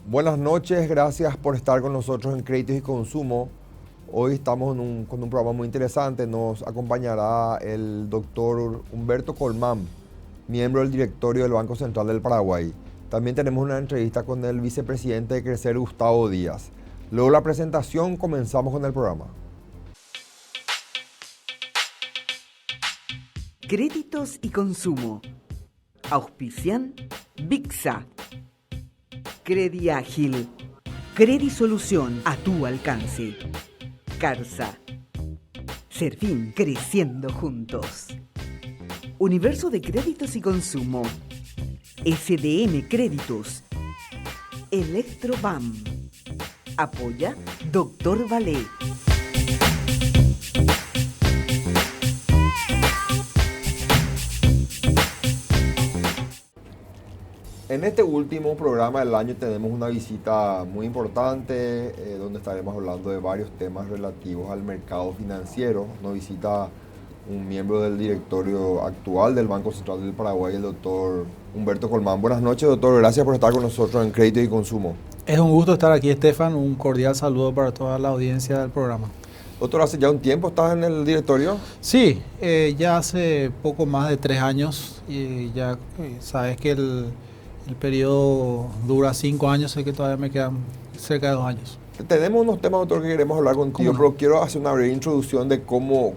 Buenas noches, gracias por estar con nosotros en Créditos y Consumo. Hoy estamos con un programa muy interesante. Nos acompañará el doctor Humberto Colmán, miembro del directorio del Banco Central del Paraguay. También tenemos una entrevista con el vicepresidente de Crecer, Gustavo Díaz. Luego la presentación, comenzamos con el programa. Créditos y Consumo. Auspician VIXA. Crediágil. Credisolución a tu alcance. Carsa. Serfín, creciendo juntos. Universo de Créditos y Consumo. SDN Créditos. Electrobam. Apoya Dr. Valé. En este último programa del año tenemos una visita muy importante donde estaremos hablando de varios temas relativos al mercado financiero. Nos visita un miembro del directorio actual del Banco Central del Paraguay, el doctor Humberto Colmán. Buenas noches, doctor. Gracias por estar con nosotros en Crédito y Consumo. Es un gusto estar aquí, Estefan. Un cordial saludo para toda la audiencia del programa. Doctor, ¿hace ya un tiempo estás en el directorio? Sí, ya hace poco más de 3 años y ya sabes que el periodo dura 5 años, sé que todavía me quedan cerca de 2 años. Tenemos unos temas, doctor, que queremos hablar contigo, pero quiero hacer una breve introducción de cómo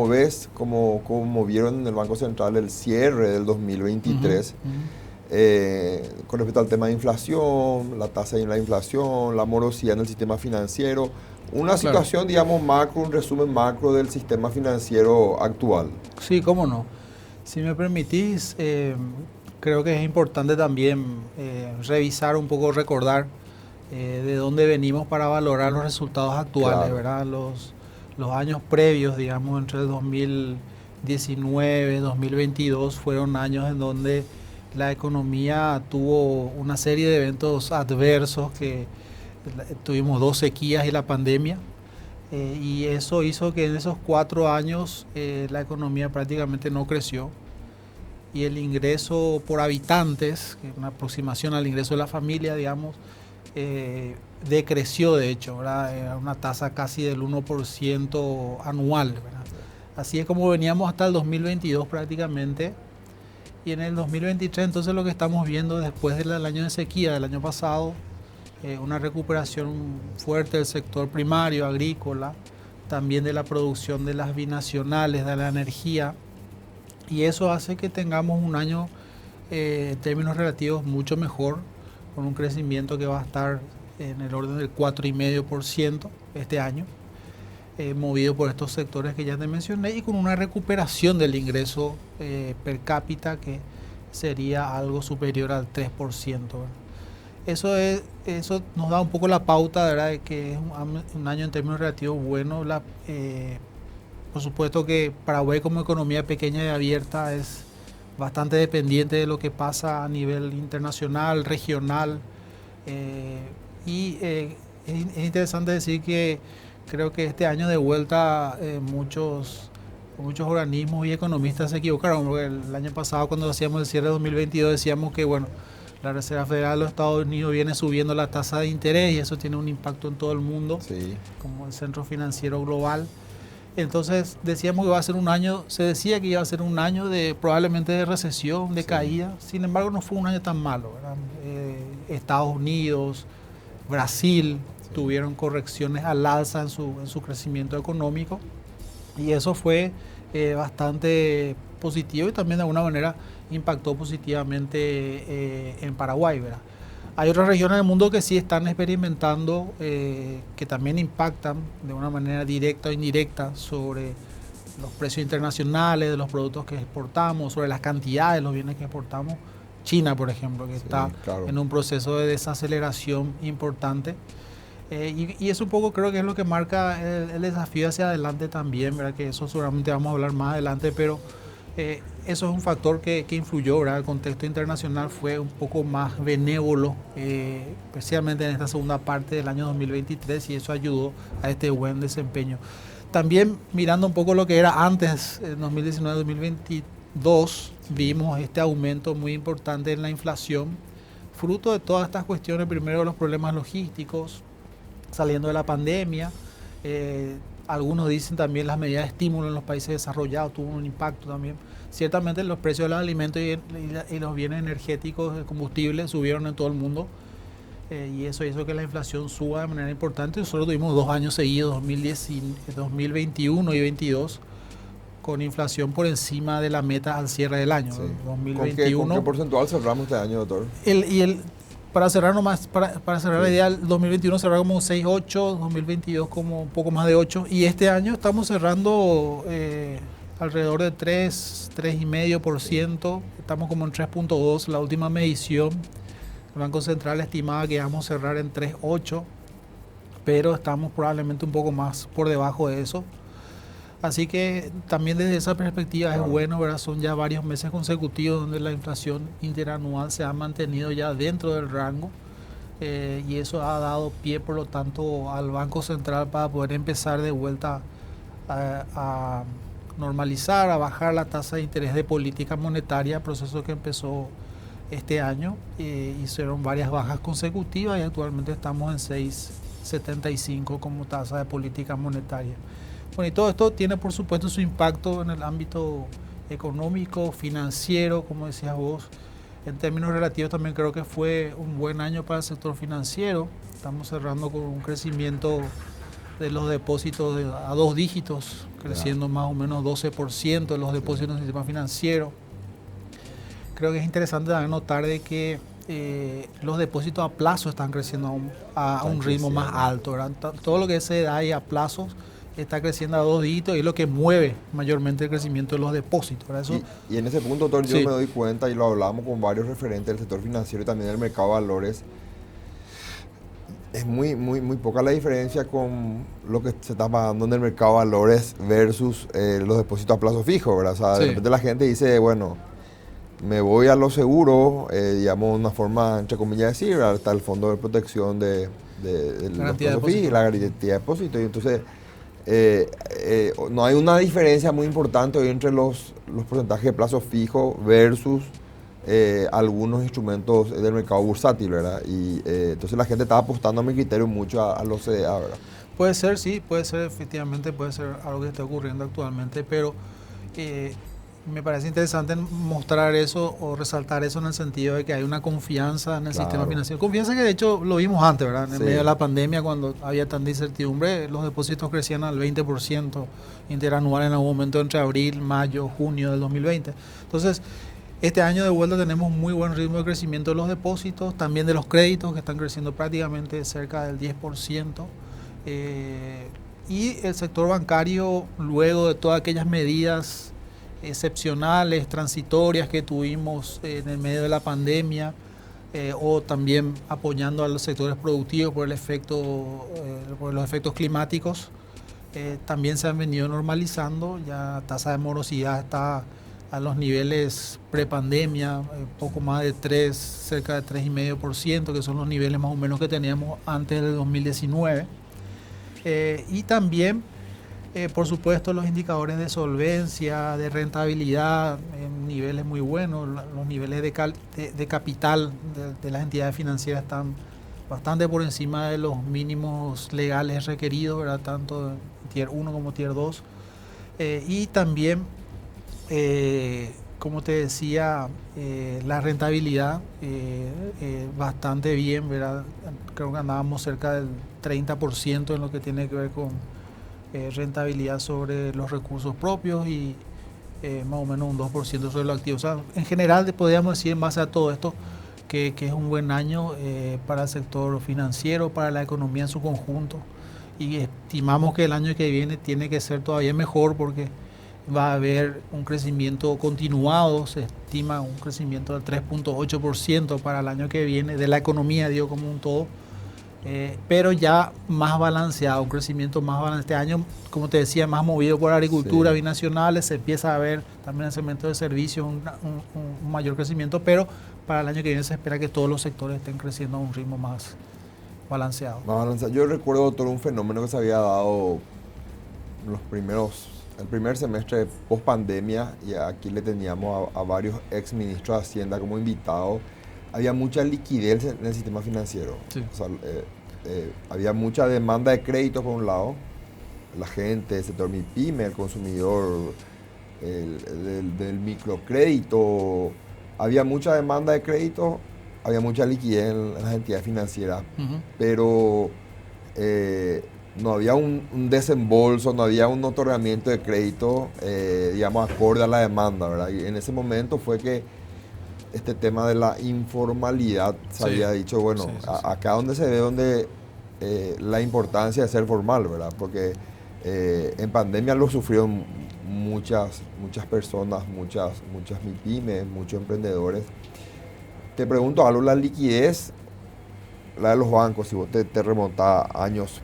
ves, cómo vieron en el Banco Central el cierre del 2023 con respecto al tema de inflación, la tasa de la inflación, la morosidad en el sistema financiero, una situación, digamos, macro, un resumen macro del sistema financiero actual. Sí, cómo no. Si me permitís, creo que es importante también revisar un poco, recordar de dónde venimos para valorar los resultados actuales, claro. ¿Verdad? Los años previos, digamos, entre el 2019 y 2022 fueron años en donde la economía tuvo una serie de eventos adversos, que tuvimos 2 sequías y la pandemia, y eso hizo que en esos 4 años la economía prácticamente no creció. Y el ingreso por habitantes, que es una aproximación al ingreso de la familia, digamos, decreció de hecho, ¿verdad? Era una tasa casi del 1% anual, ¿verdad? Así es como veníamos hasta el 2022 prácticamente. Y en el 2023 entonces lo que estamos viendo después del año de sequía del año pasado, una recuperación fuerte del sector primario, agrícola, también de la producción de las binacionales, de la energía. Y eso hace que tengamos un año en términos relativos mucho mejor, con un crecimiento que va a estar en el orden del 4,5% este año, movido por estos sectores que ya te mencioné, y con una recuperación del ingreso per cápita que sería algo superior al 3%. Eso nos da un poco la pauta, ¿verdad?, de que es un año en términos relativos bueno. Por supuesto que Paraguay, como economía pequeña y abierta, es bastante dependiente de lo que pasa a nivel internacional, regional. Es interesante decir que creo que este año de vuelta muchos organismos y economistas se equivocaron, porque el año pasado, cuando hacíamos el cierre de 2022, decíamos que la Reserva Federal de los Estados Unidos viene subiendo la tasa de interés y eso tiene un impacto en todo el mundo, sí, como el centro financiero global. Entonces decíamos que se decía que iba a ser un año probablemente de recesión, de caída. Sin embargo, no fue un año tan malo, ¿verdad? Estados Unidos, Brasil tuvieron correcciones al alza en su crecimiento económico, y eso fue bastante positivo y también de alguna manera impactó positivamente en Paraguay, ¿verdad? Hay otras regiones del mundo que sí están experimentando, que también impactan de una manera directa o indirecta sobre los precios internacionales de los productos que exportamos, sobre las cantidades de los bienes que exportamos. China, por ejemplo, que está en un proceso de desaceleración importante. Y eso un poco creo que es lo que marca el desafío hacia adelante también, ¿verdad? Que eso seguramente vamos a hablar más adelante, pero eso es un factor que influyó, ¿verdad? El contexto internacional fue un poco más benévolo, especialmente en esta segunda parte del año 2023, y eso ayudó a este buen desempeño. También mirando un poco lo que era antes, 2019-2020, 2022 vimos este aumento muy importante en la inflación, fruto de todas estas cuestiones, primero los problemas logísticos, saliendo de la pandemia. Algunos dicen también las medidas de estímulo en los países desarrollados tuvo un impacto también. Ciertamente los precios de los alimentos y los bienes energéticos, de combustible, subieron en todo el mundo. Y eso hizo que la inflación suba de manera importante. Nosotros tuvimos 2 años seguidos, 2021 y 2022, con inflación por encima de la meta al cierre del año. Sí. 2021. ¿Con qué porcentual cerramos este año, doctor? Para cerrar nomás, para cerrar la idea, el 2021 cerramos como 6,8, 2022 como un poco más de 8, y este año estamos cerrando alrededor de 3,5%, estamos como en 3,2, la última medición. El Banco Central estimaba que íbamos a cerrar en 3,8, pero estamos probablemente un poco más por debajo de eso. Así que también desde esa perspectiva es bueno, ¿verdad? Son ya varios meses consecutivos donde la inflación interanual se ha mantenido ya dentro del rango, y eso ha dado pie, por lo tanto, al Banco Central para poder empezar de vuelta a normalizar, a bajar la tasa de interés de política monetaria, proceso que empezó este año. Hicieron varias bajas consecutivas y actualmente estamos en 6,75 como tasa de política monetaria. Bueno, y todo esto tiene, por supuesto, su impacto en el ámbito económico, financiero, como decías vos. En términos relativos también creo que fue un buen año para el sector financiero. Estamos cerrando con un crecimiento de los depósitos a 2 dígitos, creciendo más o menos 12% de los depósitos en el sistema financiero. Creo que es interesante también notar de que los depósitos a plazo están creciendo a un ritmo más alto, ¿verdad? Todo lo que se da ahí a plazos está creciendo a 2 dígitos y es lo que mueve mayormente el crecimiento de los depósitos, ¿verdad? Eso, y en ese punto, doctor, yo sí, me doy cuenta, y lo hablamos con varios referentes del sector financiero y también del mercado de valores, es muy poca la diferencia con lo que se está pagando en el mercado de valores versus los depósitos a plazo fijo, ¿verdad? O sea, de repente la gente dice, bueno, me voy a lo seguro, digamos, una forma, entre comillas, de decir, ¿verdad? Está el fondo de protección de los plazos fijos, la garantía de depósito, y entonces no hay una diferencia muy importante hoy entre los porcentajes de plazo fijo versus algunos instrumentos del mercado bursátil, ¿verdad? Y entonces la gente está apostando, a mi criterio, mucho a los CDA, ¿verdad? Puede ser, sí, puede ser, efectivamente, puede ser algo que esté ocurriendo actualmente, pero me parece interesante mostrar eso o resaltar eso en el sentido de que hay una confianza en el sistema financiero. Confianza que de hecho lo vimos antes, ¿verdad? En medio de la pandemia, cuando había tanta incertidumbre, los depósitos crecían al 20% interanual en algún momento entre abril, mayo, junio del 2020. Entonces, este año de vuelta tenemos muy buen ritmo de crecimiento de los depósitos, también de los créditos, que están creciendo prácticamente cerca del 10%. Y el sector bancario, luego de todas aquellas medidas excepcionales, transitorias que tuvimos en el medio de la pandemia, o también apoyando a los sectores productivos por los efectos climáticos, también se han venido normalizando. Ya la tasa de morosidad está a los niveles prepandemia, poco más de 3, cerca de 3,5%, que son los niveles más o menos que teníamos antes del 2019. Y también, por supuesto, los indicadores de solvencia, de rentabilidad, en niveles muy buenos. Los niveles de capital de las entidades financieras están bastante por encima de los mínimos legales requeridos, ¿verdad? Tanto Tier 1 como Tier 2. Y también, como te decía, la rentabilidad bastante bien, ¿verdad? Creo que andábamos cerca del 30% en lo que tiene que ver con rentabilidad sobre los recursos propios y más o menos un 2% sobre los activos. O sea, en general podríamos decir, en base a todo esto, que es un buen año para el sector financiero, para la economía en su conjunto, y estimamos que el año que viene tiene que ser todavía mejor porque va a haber un crecimiento continuado. Se estima un crecimiento del 3,8% para el año que viene de la economía, digo, como un todo, pero ya más balanceado, un crecimiento más balanceado. Este año, como te decía, más movido por agricultura, binacionales. Se empieza a ver también en el segmento de servicios un mayor crecimiento, pero para el año que viene se espera que todos los sectores estén creciendo a un ritmo más balanceado. Yo recuerdo, doctor, un fenómeno que se había dado en los primeros el primer semestre post pandemia, y aquí le teníamos a varios ex ministros de Hacienda como invitados, había mucha liquidez en el sistema financiero. Sí. O sea, había mucha demanda de crédito por un lado, la gente, el sector MIPYME, el consumidor del microcrédito, había mucha demanda de crédito, había mucha liquidez en las entidades financieras, pero no había un desembolso, no había un otorgamiento de crédito, digamos, acorde a la demanda, ¿verdad? Y en ese momento fue que este tema de la informalidad se había dicho, bueno, acá donde se ve la importancia de ser formal, ¿verdad? Porque en pandemia lo sufrieron muchas personas, muchas MIPYMES, muchos emprendedores. Te pregunto algo, la liquidez, la de los bancos, si vos te remontás años,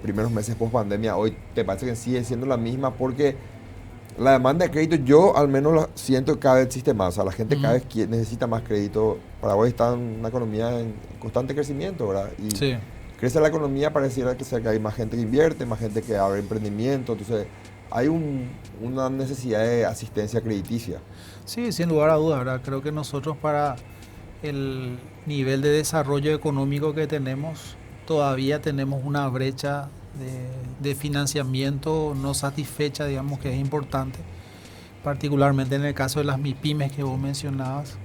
primeros meses post pandemia, hoy te parece que sigue siendo la misma, porque la demanda de crédito yo al menos siento que cada vez existe más, o sea, la gente cada vez necesita más crédito. Paraguay está en una economía en constante crecimiento, ¿verdad? Y crece la economía, pareciera que hay más gente que invierte, más gente que abre emprendimiento, entonces hay una necesidad de asistencia crediticia. Sí, sin lugar a dudas, ¿verdad? Creo que nosotros, para el nivel de desarrollo económico que tenemos, todavía tenemos una brecha de financiamiento no satisfecha, digamos, que es importante, particularmente en el caso de las MIPYMES que vos mencionabas.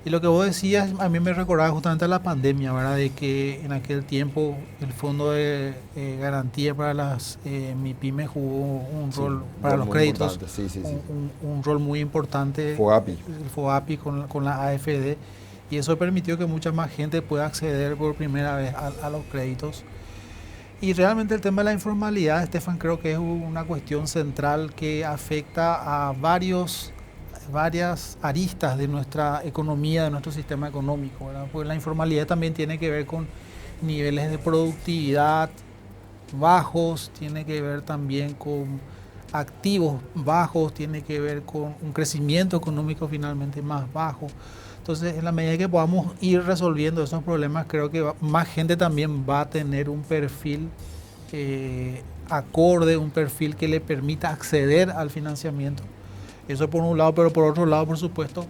Y lo que vos decías a mí me recordaba justamente la pandemia, ¿verdad? De que en aquel tiempo el Fondo de Garantía para las MIPYMES jugó un rol, para los créditos, un rol muy importante. FOGAPI. El FOGAPI con la AFD. Y eso permitió que mucha más gente pueda acceder por primera vez a los créditos. Y realmente el tema de la informalidad, Estefan, creo que es una cuestión central que afecta a varias aristas de nuestra economía, de nuestro sistema económico, ¿verdad? Porque la informalidad también tiene que ver con niveles de productividad bajos, tiene que ver también con activos bajos, tiene que ver con un crecimiento económico finalmente más bajo. Entonces, en la medida que podamos ir resolviendo esos problemas, creo que más gente también va a tener un perfil acorde, un perfil que le permita acceder al financiamiento. Eso por un lado, pero por otro lado, por supuesto,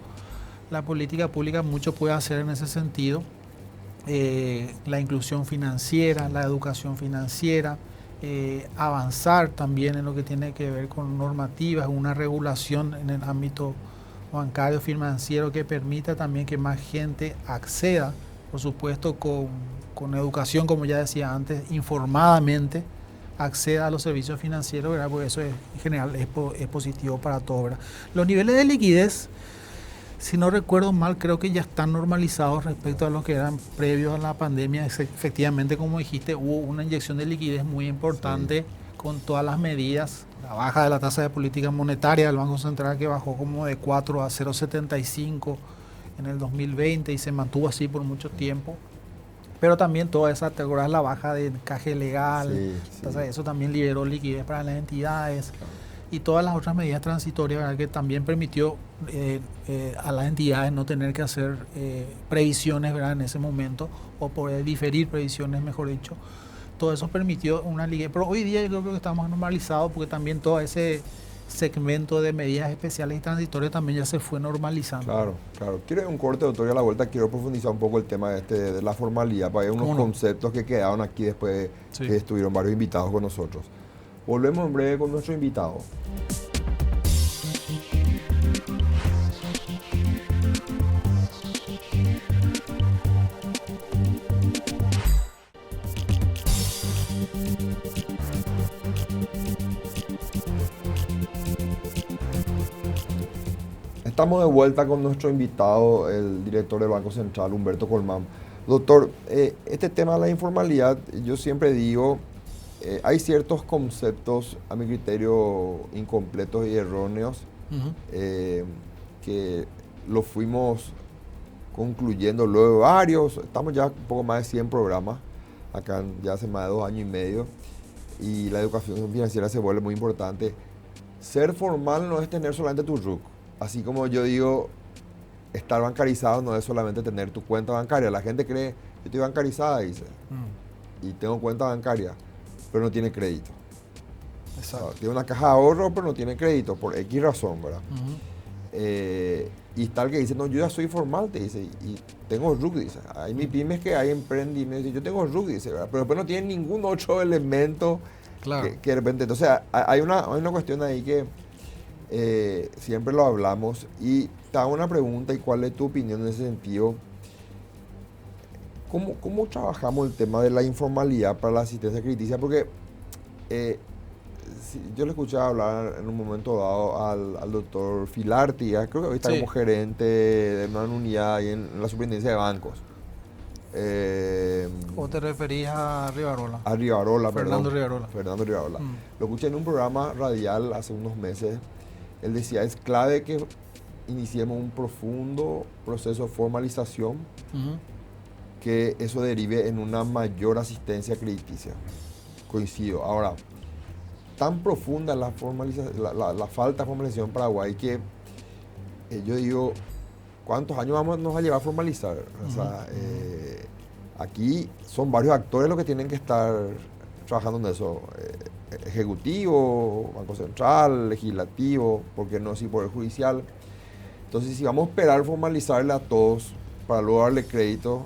la política pública mucho puede hacer en ese sentido. La inclusión financiera, la educación financiera, avanzar también en lo que tiene que ver con normativas, una regulación en el ámbito bancario financiero que permita también que más gente acceda, por supuesto con educación, como ya decía antes, informadamente acceda a los servicios financieros, ¿verdad? Porque eso en general es positivo para todos, ¿verdad? Los niveles de liquidez, si no recuerdo mal, creo que ya están normalizados respecto a lo que eran previos a la pandemia. Efectivamente, como dijiste, hubo una inyección de liquidez muy importante con todas las medidas. La baja de la tasa de política monetaria del Banco Central, que bajó como de 4 a 0,75 en el 2020 y se mantuvo así por mucho tiempo. Pero también toda esa, ¿te acuerdas? La baja del encaje legal, entonces eso también liberó liquidez para las entidades, y todas las otras medidas transitorias, ¿verdad? Que también permitió a las entidades no tener que hacer previsiones, ¿verdad? En ese momento, o poder diferir previsiones, mejor dicho. Todo eso permitió una liquidez, pero hoy día yo creo que estamos normalizados, porque también todo ese segmento de medidas especiales y transitorias también ya se fue normalizando. Claro. Quiero un corte, doctor, y a la vuelta quiero profundizar un poco el tema de la formalidad, para ver unos conceptos que quedaron aquí después que estuvieron varios invitados con nosotros. Volvemos en breve con nuestro invitado. Estamos de vuelta con nuestro invitado, el director del Banco Central, Humberto Colmán. Doctor, este tema de la informalidad, yo siempre digo, hay ciertos conceptos, a mi criterio, incompletos y erróneos, que los fuimos concluyendo luego de varios. Estamos ya un poco más de 100 programas, acá ya hace más de 2 años y medio, y la educación financiera se vuelve muy importante. Ser formal no es tener solamente tu RUC. Así como yo digo, estar bancarizado no es solamente tener tu cuenta bancaria. La gente cree, yo estoy bancarizada, dice, y tengo cuenta bancaria, pero no tiene crédito. Exacto. Tiene una caja de ahorro, pero no tiene crédito, por X razón, ¿verdad? Y tal que dice, no, yo ya soy formal, te dice, y tengo RUC, dice. Hay mi pymes que hay emprendimiento, yo tengo RUC, dice, ¿verdad? Pero después no tiene ningún otro elemento Claro. que de repente. Entonces, hay una cuestión ahí que siempre lo hablamos, y te hago una pregunta, y cuál es tu opinión en ese sentido. ¿Cómo trabajamos el tema de la informalidad para la asistencia crediticia? Porque yo le escuchaba hablar en un momento dado al doctor Filarti, creo que hoy está Sí. como gerente de una unidad ahí en la superintendencia de bancos. ¿O te referís a Rivarola? A Rivarola, Fernando perdón. Rivarola. Fernando Rivarola. Lo escuché en un programa radial hace unos meses. Él decía, es clave que iniciemos un profundo proceso de formalización, que eso derive en una mayor asistencia crediticia. Coincido. Ahora, tan profunda la falta de formalización en Paraguay que yo digo, ¿cuántos años nos va a llevar a formalizar? O sea, aquí son varios actores los que tienen que estar trabajando en eso. Ejecutivo, Banco Central, Legislativo, porque no así Poder Judicial. Entonces, si vamos a esperar formalizarle a todos para luego darle crédito,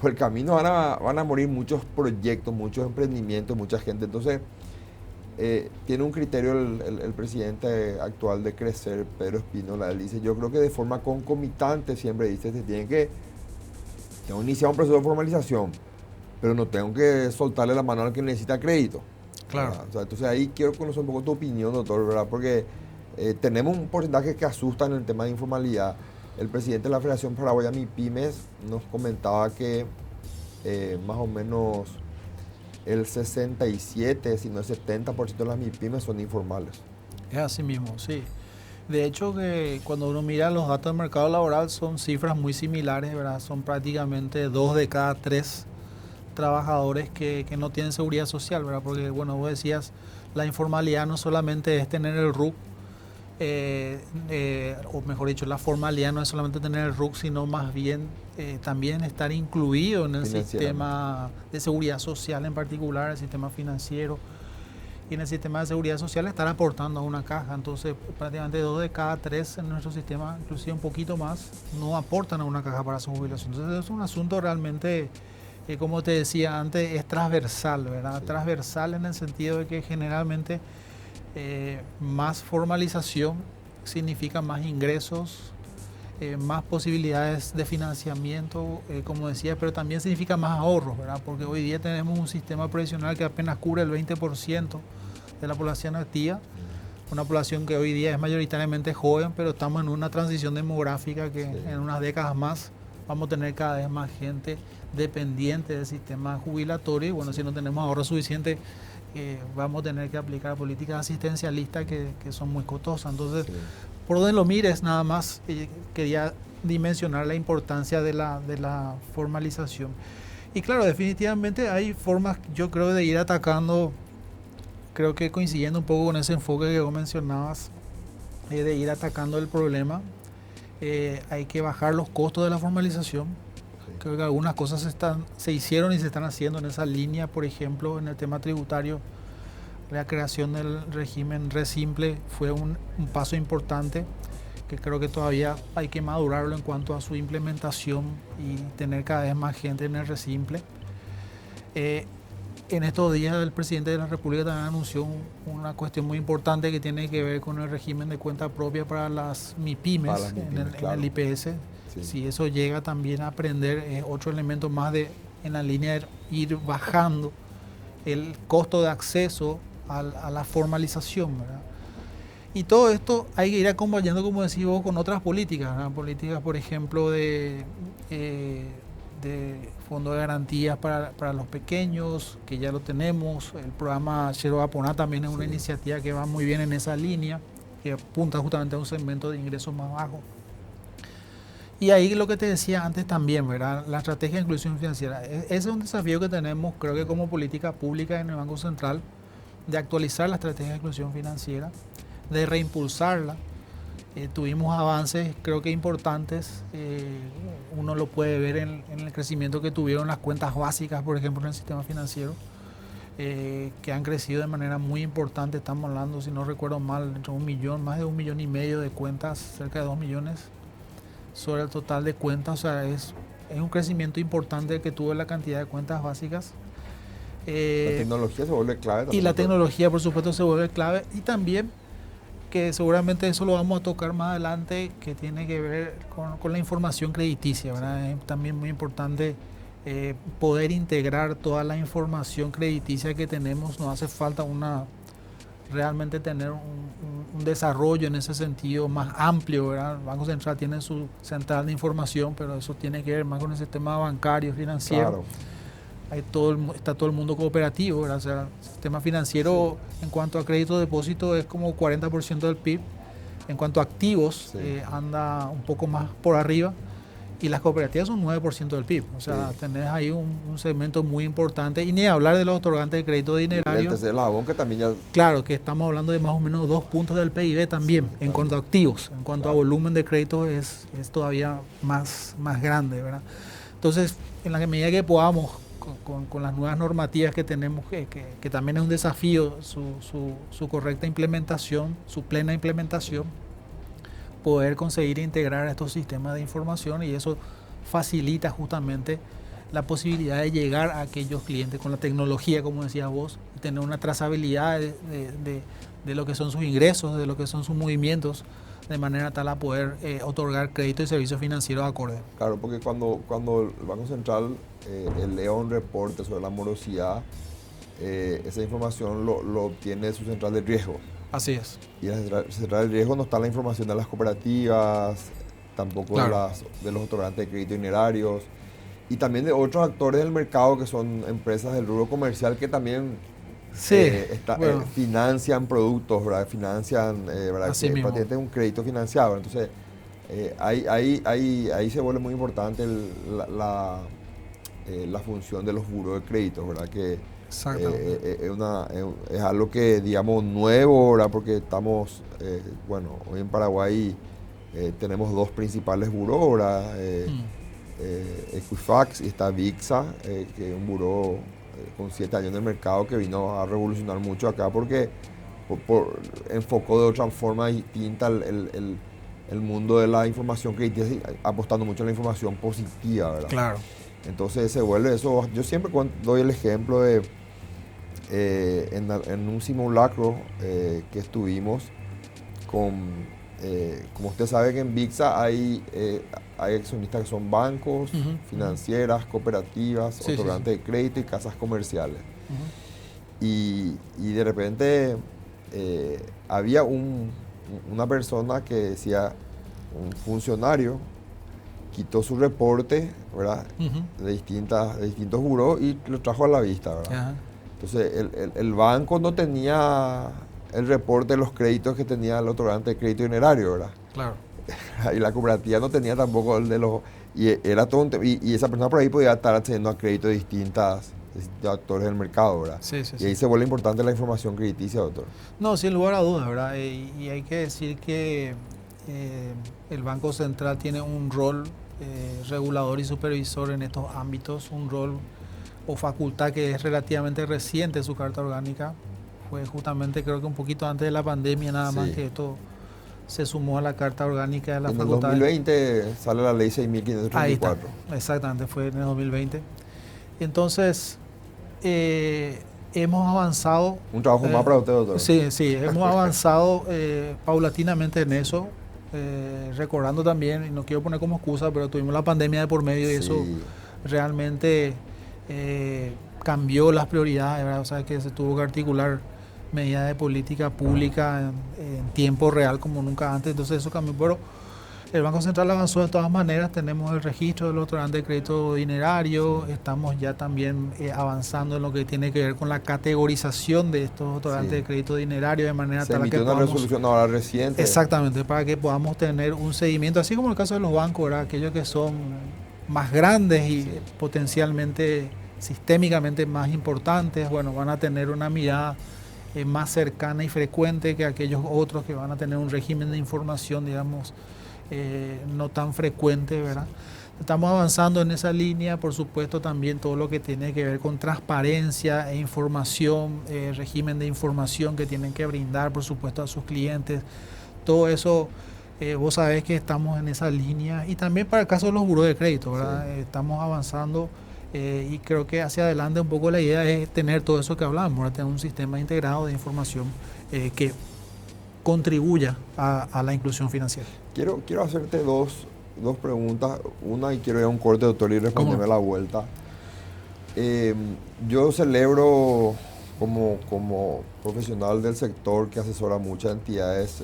por el camino van a morir muchos proyectos, muchos emprendimientos, mucha gente. Entonces, tiene un criterio el presidente actual de crecer, Pedro Espínola. Él dice, yo creo que de forma concomitante, siempre dice, tengo que iniciar un proceso de formalización, pero no tengo que soltarle la mano al que necesita crédito. Claro. O sea, entonces ahí quiero conocer un poco tu opinión, doctor, ¿verdad? Porque tenemos un porcentaje que asusta en el tema de informalidad. El presidente de la Federación Paraguaya MIPYMES nos comentaba que más o menos el 67, si no el 70% de las MIPYMES son informales. Es así mismo, sí. De hecho, que cuando uno mira los datos del mercado laboral son cifras muy similares, ¿verdad? Son prácticamente 2 de cada 3 trabajadores que no tienen seguridad social, ¿verdad? Porque, bueno, vos decías, la informalidad no solamente es tener el RUC, o mejor dicho, la formalidad no es solamente tener el RUC, sino más bien también estar incluido en el sistema de seguridad social, en particular el sistema financiero, y en el sistema de seguridad social estar aportando a una caja. Entonces, prácticamente 2 de cada 3 en nuestro sistema, inclusive un poquito más, no aportan a una caja para su jubilación. Entonces, es un asunto realmente, como te decía antes, es transversal, ¿verdad? Sí. Transversal en el sentido de que generalmente más formalización significa más ingresos, más posibilidades de financiamiento, como decía, pero también significa más ahorros, ¿verdad? Porque hoy día tenemos un sistema previsional que apenas cubre el 20% de la población activa, una población que hoy día es mayoritariamente joven, pero estamos en una transición demográfica que en unas décadas más vamos a tener cada vez más gente dependiente del sistema jubilatorio, y bueno, si no tenemos ahorro suficiente, vamos a tener que aplicar políticas asistencialistas que son muy costosas. Entonces, por donde lo mires, nada más quería dimensionar la importancia de la formalización. Y claro, definitivamente hay formas, yo creo, de ir atacando, creo que coincidiendo un poco con ese enfoque que vos mencionabas, de ir atacando el problema. Hay que bajar los costos de la formalización. Creo que algunas cosas se hicieron y se están haciendo en esa línea. Por ejemplo, en el tema tributario, la creación del régimen RESimple fue un paso importante, que creo que todavía hay que madurarlo en cuanto a su implementación y tener cada vez más gente en el RESimple. En estos días el presidente de la República también anunció una cuestión muy importante que tiene que ver con el régimen de cuenta propia para las MIPYMES, en el IPS. Sí. Si eso llega también a aprender, otro elemento más en la línea de ir bajando el costo de acceso a la formalización, ¿verdad? Y todo esto hay que ir acompañando, como decís vos, con otras políticas, ¿verdad? Políticas, por ejemplo, de fondo de garantías para los pequeños, que ya lo tenemos. El programa Xero Aponá también es una iniciativa que va muy bien en esa línea, que apunta justamente a un segmento de ingresos más bajos. Y ahí lo que te decía antes también, ¿verdad? La estrategia de inclusión financiera. Ese es un desafío que tenemos, creo que como política pública en el Banco Central, de actualizar la estrategia de inclusión financiera, de reimpulsarla. Tuvimos avances, creo que importantes. Uno lo puede ver en el crecimiento que tuvieron las cuentas básicas, por ejemplo, en el sistema financiero. que han crecido de manera muy importante. Estamos hablando, si no recuerdo mal, entre 1 millón, más de 1,5 millones de cuentas, cerca de 2 millones sobre el total de cuentas. O sea, es un crecimiento importante que tuvo la cantidad de cuentas básicas. La tecnología se vuelve clave también. Y la tecnología, por supuesto, se vuelve clave. Y también, que seguramente eso lo vamos a tocar más adelante, que tiene que ver con la información crediticia, ¿verdad? Es también muy importante poder integrar toda la información crediticia que tenemos. Nos hace falta realmente tener un desarrollo en ese sentido más amplio, ¿verdad? El Banco Central tiene su central de información, pero eso tiene que ver más con el sistema bancario, financiero. Claro. Está todo el mundo cooperativo, ¿verdad? O sea, el sistema financiero, sí, en cuanto a crédito de depósito es como 40% del PIB. En cuanto a activos, sí, anda un poco más por arriba. Y las cooperativas son 9% del PIB. O sea, sí, tenés ahí un segmento muy importante. Y ni hablar de los otorgantes de crédito dinerario. El tercer eslabón, que también ya... Claro, que estamos hablando de más o menos 2 puntos del PIB también, sí, en cuanto a activos. En cuanto a volumen de crédito es todavía más grande, ¿verdad? Entonces, en la medida que podamos, con las nuevas normativas que tenemos, que también es un desafío su correcta implementación, su plena implementación, poder conseguir integrar estos sistemas de información, y eso facilita justamente la posibilidad de llegar a aquellos clientes con la tecnología, como decías vos, y tener una trazabilidad de lo que son sus ingresos, de lo que son sus movimientos, de manera tal a poder otorgar crédito y servicios financieros acorde. Claro, porque cuando el Banco Central eleva un reporte sobre la morosidad, esa información lo obtiene de su central de riesgo. Así es. Y en la central de riesgo no está la información de las cooperativas, tampoco, claro, de los otorgantes de crédito dinerarios, y también de otros actores del mercado que son empresas del rubro comercial que también, sí, bueno, financian productos, ¿verdad? Financian, ¿verdad? Así que mismo. tienen un crédito financiado. Entonces, ahí se vuelve muy importante la función de los buros de crédito, ¿verdad? Que es algo que, digamos, nuevo, ¿verdad? Porque estamos, bueno, hoy en Paraguay tenemos 2 principales burós, ¿verdad? Equifax, y está Vixa, que es un buró con 7 años en el mercado, que vino a revolucionar mucho acá porque enfocó de otra forma distinta el mundo de la información crediticia, apostando mucho en la información positiva, ¿verdad? Claro. Entonces se vuelve eso. Yo siempre doy el ejemplo de en un simulacro que estuvimos como usted sabe que en VIXA hay accionistas que son bancos, financieras, cooperativas, sí, otorgantes de crédito y casas comerciales. Y de repente había una persona que decía, un funcionario, quitó su reporte, ¿verdad? De distintos burós y lo trajo a la vista, ¿verdad? Entonces el banco no tenía el reporte de los créditos que tenía el otorgante de crédito dinerario, ¿verdad? Claro. Y la cooperativa no tenía tampoco el de los... Y era todo y esa persona por ahí podía estar accediendo a créditos de distintos actores del mercado, ¿verdad? Sí, sí, y ahí se vuelve importante la información crediticia, doctor. No, sin lugar a dudas, ¿verdad? Y hay que decir que el Banco Central tiene un rol regulador y supervisor en estos ámbitos, un rol o facultad que es relativamente reciente. Su carta orgánica fue justamente, creo que un poquito antes de la pandemia, nada más, que esto se sumó a la carta orgánica de la facultad. En el 2020 sale la ley 6.534. Ahí está, exactamente, fue en el 2020. Entonces, hemos avanzado. Un trabajo más para usted, doctor. Sí, hemos avanzado paulatinamente en eso. Recordando también, y no quiero poner como excusa, pero tuvimos la pandemia de por medio y eso realmente cambió las prioridades, ¿verdad? O sea, que se tuvo que articular medidas de política pública en tiempo real como nunca antes. Entonces eso cambió, pero el Banco Central avanzó de todas maneras. Tenemos el registro del otorgante de crédito dinerario, estamos ya también avanzando en lo que tiene que ver con la categorización de estos otorgantes de crédito dinerario, de manera tal que podamos... una resolución ahora reciente. Exactamente, para que podamos tener un seguimiento, así como en el caso de los bancos, ¿verdad? Aquellos que son más grandes y potencialmente, sistémicamente más importantes, bueno, van a tener una mirada más cercana y frecuente que aquellos otros que van a tener un régimen de información, digamos, no tan frecuente, ¿verdad? Estamos avanzando en esa línea, por supuesto también todo lo que tiene que ver con transparencia e información, régimen de información que tienen que brindar, por supuesto, a sus clientes. Todo eso, vos sabés que estamos en esa línea. Y también para el caso de los buros de crédito, ¿verdad? Sí. Estamos avanzando y creo que hacia adelante un poco la idea es tener todo eso que hablamos, ¿verdad? Tener un sistema integrado de información que contribuya a la inclusión financiera. Quiero hacerte dos preguntas. Una, y quiero ir a un corte, doctor, y responderme a la vuelta. Yo celebro, como profesional del sector que asesora muchas entidades,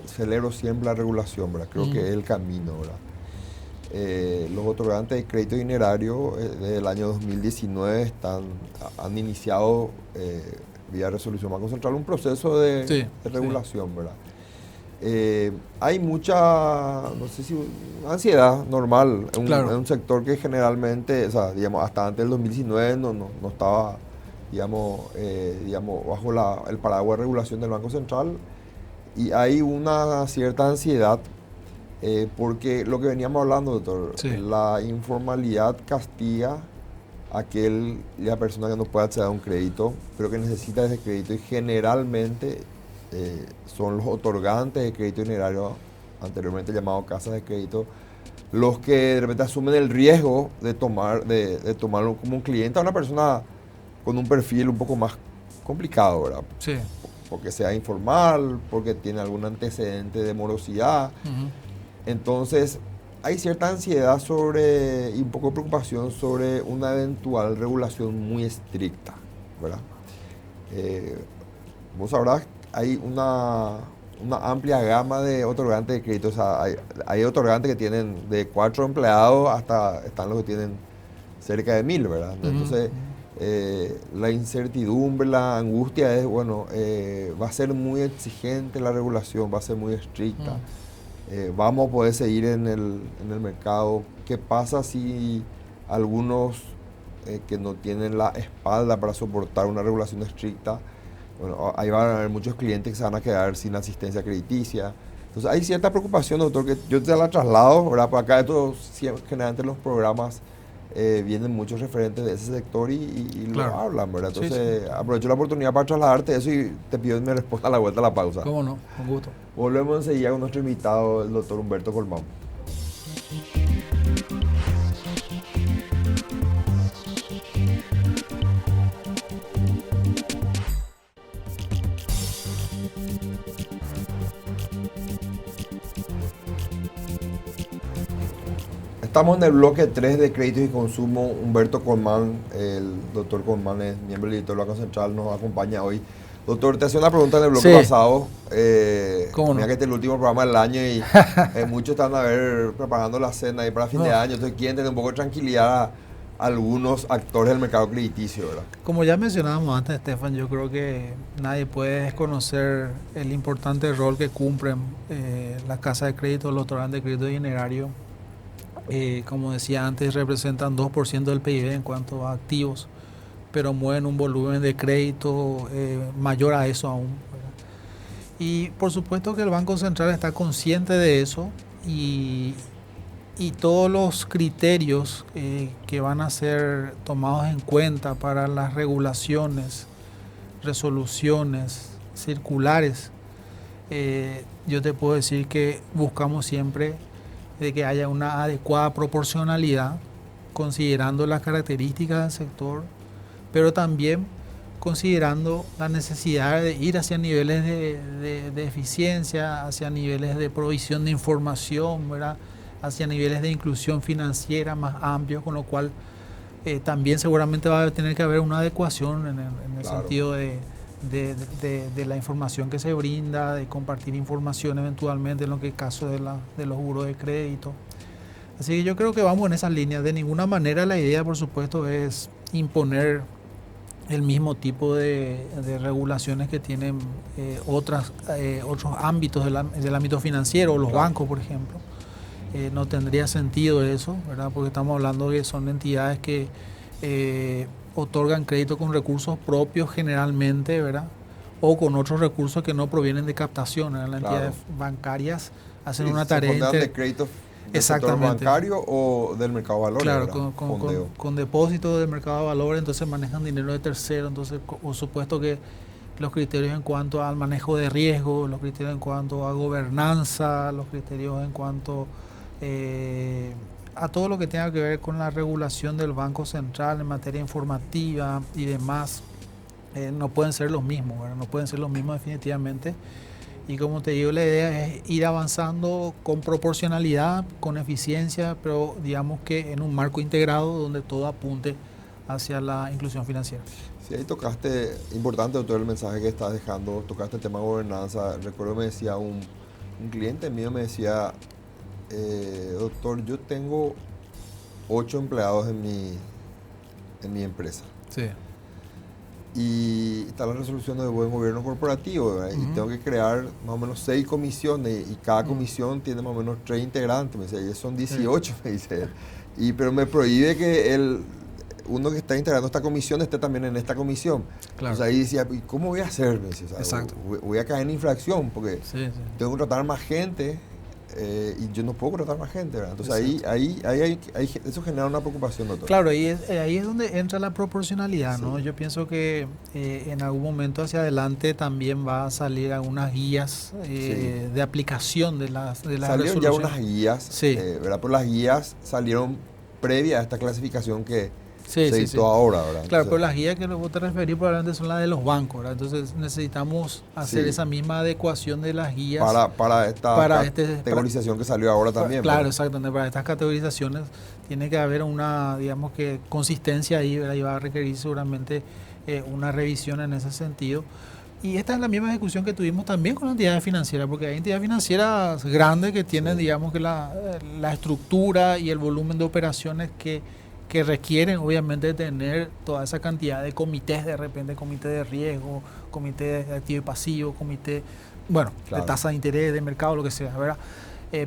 celebro siempre la regulación, ¿verdad? Creo que es el camino, ¿verdad? Los otorgantes de crédito dinerario desde el año 2019 han iniciado, vía resolución Banco Central, un proceso de regulación, ¿verdad? Hay mucha, no sé si, ansiedad normal en un sector que generalmente, o sea, digamos, hasta antes del 2019 no estaba, digamos, bajo el paraguas de regulación del Banco Central, y hay una cierta ansiedad porque lo que veníamos hablando, doctor, la informalidad castiga a la persona que no puede acceder a un crédito, pero que necesita ese crédito, y generalmente son los otorgantes de crédito dinerario, anteriormente llamados casas de crédito, los que de repente asumen el riesgo de tomarlo como un cliente a una persona con un perfil un poco más complicado, ¿verdad? Sí. Porque sea informal, porque tiene algún antecedente de morosidad. Entonces, hay cierta ansiedad y un poco de preocupación sobre una eventual regulación muy estricta, ¿verdad? Vos sabrás, hay una amplia gama de otorgantes de crédito. O sea, hay otorgantes que tienen de 4 empleados hasta están los que tienen cerca de 1000, ¿verdad? Entonces, la incertidumbre, la angustia es, va a ser muy exigente la regulación, va a ser muy estricta. Vamos a poder seguir en el mercado. ¿Qué pasa si algunos que no tienen la espalda para soportar una regulación estricta? Bueno, ahí van a haber muchos clientes que se van a quedar sin asistencia crediticia. Entonces hay cierta preocupación, doctor, que yo te la traslado, ¿verdad? Por acá generalmente en los programas vienen muchos referentes de ese sector y lo hablan, ¿verdad? Entonces aprovecho la oportunidad para trasladarte eso y te pido mi respuesta a la vuelta a la pausa. ¿Cómo no? Con gusto. Volvemos enseguida con nuestro invitado, el doctor Humberto Colmán. Estamos en el bloque 3 de créditos y consumo. Humberto Colmán, el doctor Colmán es miembro del directorio del Banco Central, nos acompaña hoy. Doctor, te hacía una pregunta en el bloque pasado. ¿Cómo no? Mira que este es el último programa del año y muchos están preparando la cena ahí para fin de año. Entonces quieren tener un poco de tranquilidad a algunos actores del mercado crediticio, ¿verdad? Como ya mencionábamos antes, Estefan, yo creo que nadie puede desconocer el importante rol que cumplen las casas de crédito, los otorgantes de crédito dinerario. Como decía antes, representan 2% del PIB en cuanto a activos, pero mueven un volumen de crédito mayor a eso aún, ¿verdad? Y por supuesto que el Banco Central está consciente de eso y todos los criterios que van a ser tomados en cuenta para las regulaciones, resoluciones, circulares, yo te puedo decir que buscamos siempre de que haya una adecuada proporcionalidad, considerando las características del sector, pero también considerando la necesidad de ir hacia niveles de eficiencia, hacia niveles de provisión de información, ¿verdad? Hacia niveles de inclusión financiera más amplios, con lo cual también seguramente va a tener que haber una adecuación en el sentido de la información que se brinda, de compartir información eventualmente en lo que es el caso de los buros de crédito. Así que yo creo que vamos en esas líneas. De ninguna manera la idea, por supuesto, es imponer el mismo tipo de regulaciones que tienen otros ámbitos del ámbito financiero, los bancos, por ejemplo. No tendría sentido eso, ¿verdad? Porque estamos hablando de que son entidades que otorgan crédito con recursos propios generalmente, ¿verdad? O con otros recursos que no provienen de captación, ¿verdad? Las entidades bancarias hacen una tarea de crédito ¿Del sector Exactamente. bancario o del mercado de valores? Claro, ¿verdad? Fondeo. con depósitos del mercado de valores, entonces manejan dinero de tercero, entonces por supuesto que los criterios en cuanto al manejo de riesgo, los criterios en cuanto a gobernanza, los criterios en cuanto a todo lo que tenga que ver con la regulación del Banco Central en materia informativa y demás, no pueden ser los mismos, ¿verdad? No pueden ser los mismos definitivamente. Y como te digo, la idea es ir avanzando con proporcionalidad, con eficiencia, pero digamos que en un marco integrado donde todo apunte hacia la inclusión financiera. Sí, ahí tocaste, importante todo el mensaje que estás dejando, tocaste el tema de gobernanza. Recuerdo me decía un cliente mío, me decía, doctor, yo tengo 8 empleados en mi empresa. Sí. Y está la resolución de buen gobierno corporativo, ¿verdad? Y tengo que crear más o menos 6 comisiones y cada comisión tiene más o menos 3 integrantes. Me dice, y son 18, me dice él. Pero me prohíbe que uno que está integrando esta comisión esté también en esta comisión. Claro. Entonces ahí decía, ¿y cómo voy a hacer? Me dice, o sea, Exacto. voy a caer en infracción porque Sí, sí. tengo que contratar más gente y yo no puedo contratar más gente, ¿verdad? Entonces eso genera una preocupación, doctor. Claro, ahí es donde entra la proporcionalidad, ¿no? Yo pienso que en algún momento hacia adelante también va a salir algunas guías de aplicación de las Salieron resoluciones. ya unas guías, Sí. ¿verdad? Pero las guías salieron previa a esta clasificación que Sí, se sí, hizo sí. ahora, ¿verdad? Claro, Entonces, pero las guías que vos te referís probablemente son las de los bancos, ¿verdad? Entonces necesitamos hacer Sí. esa misma adecuación de las guías. para esta categorización que salió ahora también. Claro, ¿verdad? exactamente. Para estas categorizaciones tiene que haber una, digamos que, consistencia ahí, ¿verdad? Y va a requerir seguramente una revisión en ese sentido. Y esta es la misma discusión que tuvimos también con las entidades financieras, porque hay entidades financieras grandes que tienen, digamos que la estructura y el volumen de operaciones que requieren obviamente tener toda esa cantidad de comités, de repente comité de riesgo, comité de activo y pasivo, comité, bueno, Claro. de tasa de interés, de mercado, lo que sea, ¿verdad?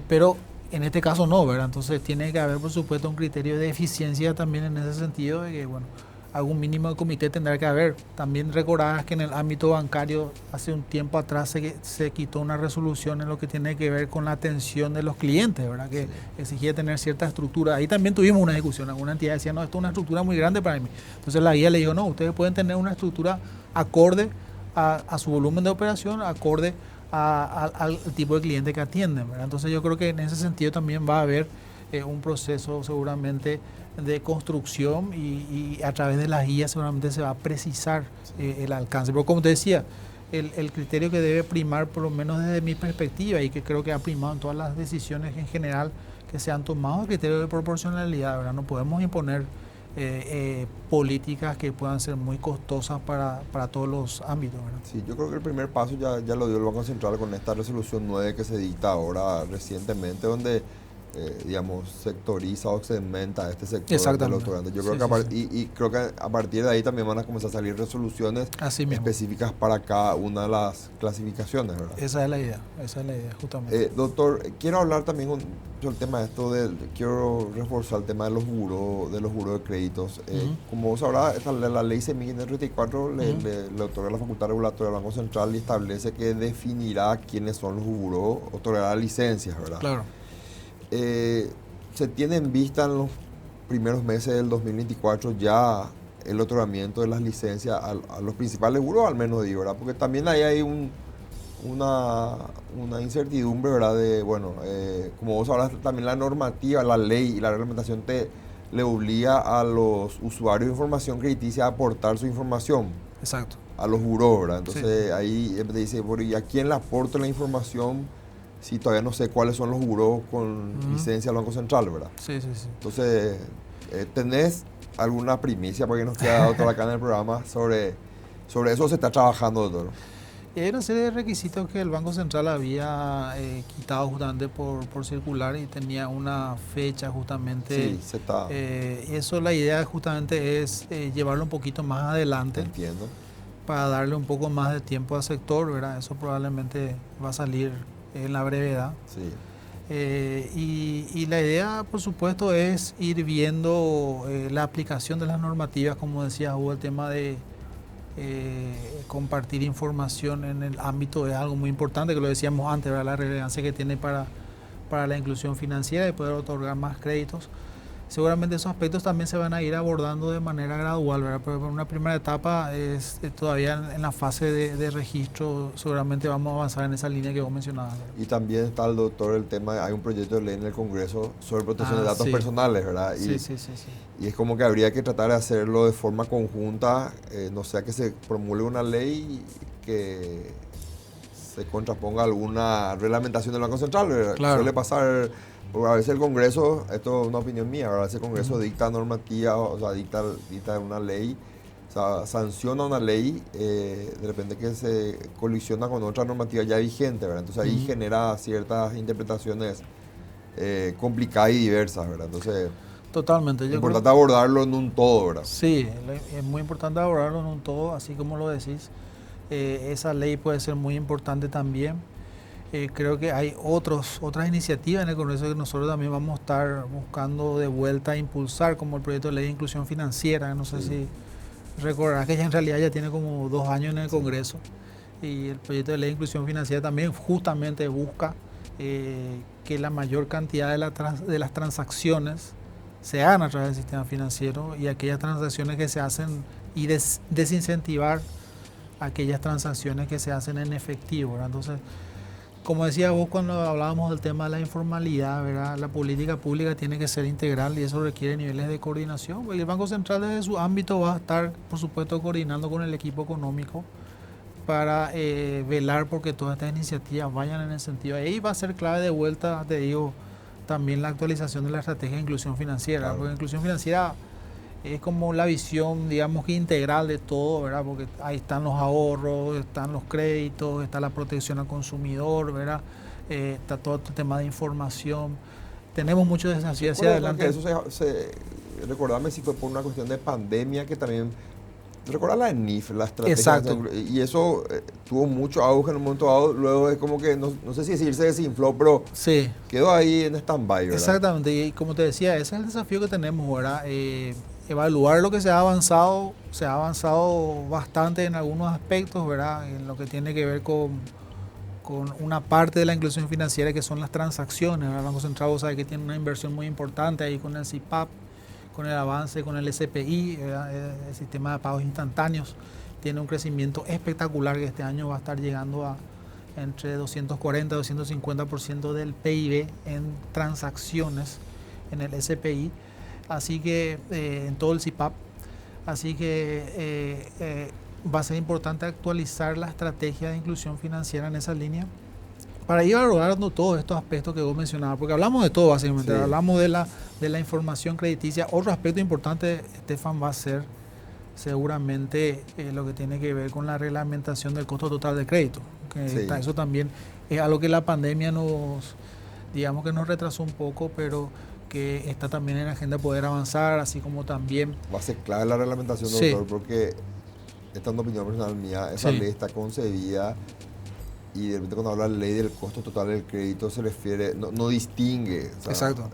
Pero en este caso no, ¿verdad? Entonces tiene que haber, por supuesto, un criterio de eficiencia también en ese sentido de que, bueno, algún mínimo de comité tendrá que haber. También recordarás que en el ámbito bancario hace un tiempo atrás se quitó una resolución en lo que tiene que ver con la atención de los clientes, ¿verdad? Que exigía tener cierta estructura. Ahí también tuvimos una discusión. Alguna entidad decía, no, esto es una estructura muy grande para mí. Entonces la guía le dijo, no, ustedes pueden tener una estructura acorde a su volumen de operación, acorde al tipo de cliente que atienden, ¿verdad? Entonces yo creo que en ese sentido también va a haber un proceso seguramente de construcción y a través de las guías seguramente se va a precisar el alcance. Pero como te decía, el criterio que debe primar, por lo menos desde mi perspectiva, y que creo que ha primado en todas las decisiones en general que se han tomado, el criterio de proporcionalidad, ¿verdad? No podemos imponer políticas que puedan ser muy costosas para todos los ámbitos, ¿verdad? Sí, yo creo que el primer paso ya lo dio el Banco Central con esta resolución 9 que se dicta ahora recientemente, donde digamos, sectoriza o segmenta este sector de los restaurantes. Yo creo que creo que a partir de ahí también van a comenzar a salir resoluciones específicas para cada una de las clasificaciones, ¿verdad? Esa es la idea, justamente. Doctor, quiero hablar también sobre el tema de esto, quiero reforzar el tema de los buros de créditos. Como vos sabrás, la ley 6.534 le otorga la facultad regulatoria al Banco Central y establece que definirá quiénes son los buros, otorgará licencias, ¿verdad? Claro. Se tiene en vista en los primeros meses del 2024 ya el otorgamiento de las licencias a los principales buros, al menos digo, ¿verdad? Porque también ahí hay una incertidumbre, ¿verdad? Como vos hablas, también la normativa, la ley y la reglamentación le obliga a los usuarios de información crediticia a aportar su información. Exacto. A los buros, ¿verdad? Entonces ahí te dice, ¿y a quién le aporta la información? Si todavía no sé cuáles son los buros con licencia del Banco Central, ¿verdad? Sí. Entonces, ¿tenés alguna primicia porque nos queda doctor acá en el programa sobre eso se está trabajando, doctor? Hay una serie de requisitos que el Banco Central había quitado justamente por circular y tenía una fecha justamente. Sí, se está. Eso, la idea justamente es llevarlo un poquito más adelante. Entiendo. Para darle un poco más de tiempo al sector, ¿verdad? Eso probablemente va a salir en la brevedad. Sí. Y la idea, por supuesto, es ir viendo la aplicación de las normativas, como decía, hubo el tema de compartir información en el ámbito es algo muy importante, que lo decíamos antes, ¿verdad? La relevancia que tiene para para la inclusión financiera y poder otorgar más créditos. Seguramente esos aspectos también se van a ir abordando de manera gradual, ¿verdad? Pero en una primera etapa es todavía en la fase de registro, seguramente vamos a avanzar en esa línea que vos mencionabas, ¿verdad? Y también está el doctor, el tema, hay un proyecto de ley en el Congreso sobre protección de datos Sí. personales, ¿verdad? Sí. Y es como que habría que tratar de hacerlo de forma conjunta, no sea que se promulgue una ley que se contraponga a alguna reglamentación del Banco Central, ¿verdad? Claro. Suele pasar, porque a veces el Congreso, esto es una opinión mía, ¿verdad? A veces el Congreso dicta normativa, o sea, dicta una ley, o sea, sanciona una ley, de repente que se colisiona con otra normativa ya vigente, ¿verdad? Entonces ahí genera ciertas interpretaciones complicadas y diversas, ¿verdad? Entonces, Totalmente. es importante abordarlo en un todo, ¿verdad? Sí, es muy importante abordarlo en un todo, así como lo decís. Esa ley puede ser muy importante también. Creo que hay otras iniciativas en el Congreso que nosotros también vamos a estar buscando de vuelta a impulsar, como el proyecto de ley de inclusión financiera. No sé si recordarás que ya en realidad ya tiene como 2 años en el Congreso. Y el proyecto de ley de inclusión financiera también justamente busca que la mayor cantidad de las transacciones se hagan a través del sistema financiero y aquellas transacciones que se hacen y desincentivar aquellas transacciones que se hacen en efectivo, ¿verdad? Entonces, como decía vos cuando hablábamos del tema de la informalidad, ¿verdad? La política pública tiene que ser integral y eso requiere niveles de coordinación. Y el Banco Central desde su ámbito va a estar, por supuesto, coordinando con el equipo económico para velar porque todas estas iniciativas vayan en el sentido. Ahí va a ser clave de vuelta, te digo, también la actualización de la estrategia de inclusión financiera. Claro. Porque inclusión financiera es como la visión, digamos que integral de todo, ¿verdad? Porque ahí están los ahorros, están los créditos, está la protección al consumidor, ¿verdad? Está todo el tema de información. Tenemos muchos desafíos hacia adelante. Eso recordame si fue por una cuestión de pandemia que también... Recordar la ENIF, la estrategia. Exacto. Y eso tuvo mucho auge en un momento dado, luego es como que, no sé si decir se desinfló, pero sí, quedó ahí en stand-by, ¿verdad? Exactamente, y como te decía, ese es el desafío que tenemos, ¿verdad? Evaluar lo que se ha avanzado bastante en algunos aspectos, ¿verdad? En lo que tiene que ver con una parte de la inclusión financiera que son las transacciones, ¿verdad? El Banco Central sabe que tiene una inversión muy importante ahí con el CIPAP, con el avance, con el SPI, el sistema de pagos instantáneos, tiene un crecimiento espectacular que este año va a estar llegando a entre 240 y 250% del PIB en transacciones en el SPI, así que en todo el CIPAP, así que va a ser importante actualizar la estrategia de inclusión financiera en esa línea para ir valorando todos estos aspectos que vos mencionabas, porque hablamos de todo básicamente, sí. Hablamos de la información crediticia. Otro aspecto importante, Estefan, va a ser seguramente lo que tiene que ver con la reglamentación del costo total de crédito. Que sí. Eso también es algo que la pandemia nos retrasó un poco, pero que está también en la agenda poder avanzar, así como también... Va a ser clave la reglamentación, doctor, sí. Porque esta es una opinión personal mía, esa ley está concebida y de repente cuando habla de la ley del costo total del crédito se refiere, no distingue. O sea, exacto.